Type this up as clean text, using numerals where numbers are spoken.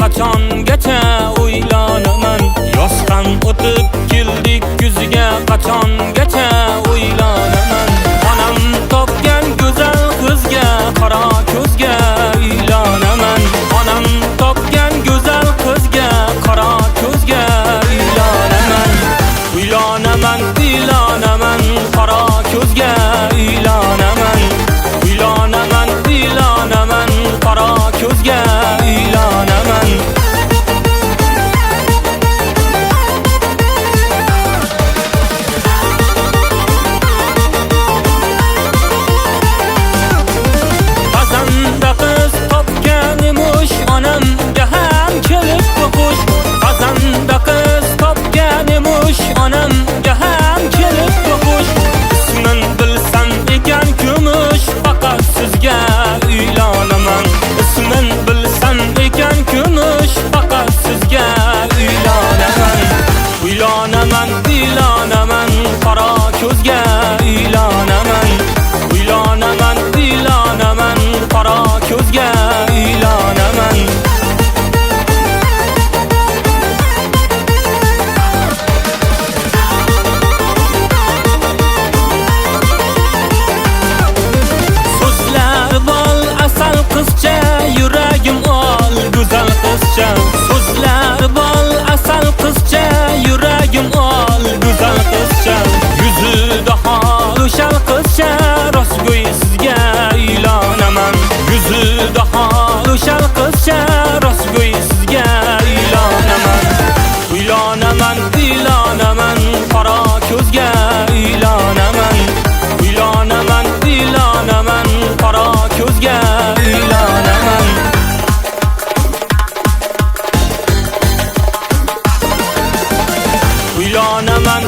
qachongacha o'ylanaman. Yoshdan o'tib keldik kuziga, qachongacha o'ylanaman. Onam topgan go'zal qizga, qora ko'zga uylanaman. Onam topgan go'zal qizga, qora ko'zga uylanaman. Uylanaman, uylanaman, qora ko'zga uylanaman. Uylanaman, uylanaman, qora ko'zga uylanaman. Qazanda qiz topganimush, onamga ham kelib to'qish. Qazanda qiz topganimush, onamga ham kelib to'qish. Ismin bilsam ekan kumush, faqat sizga uylanaman. Ismin bilsam ekan kumush, faqat sizga uylanaman. Uylanaman, uylanaman, qora ko'zga uylanaman. Uylanaman, uylanaman, qora ko'zga uylanaman. So'zlar bol asal qizcha, yuragim ol go'zal qizcha. So'zlar bol asal qizcha, yuragim ol go'zal qizcha. Yuzida xo'shal qizcha, rostgo'y sizga uylanaman. Yuzida xo'shal qizcha, rostgo'y sizga uylanaman. Uylanaman, uylanaman, qora ko'zga uylanaman. Uylanaman, uylanaman, qora ko'zga uylanaman. Uylanaman,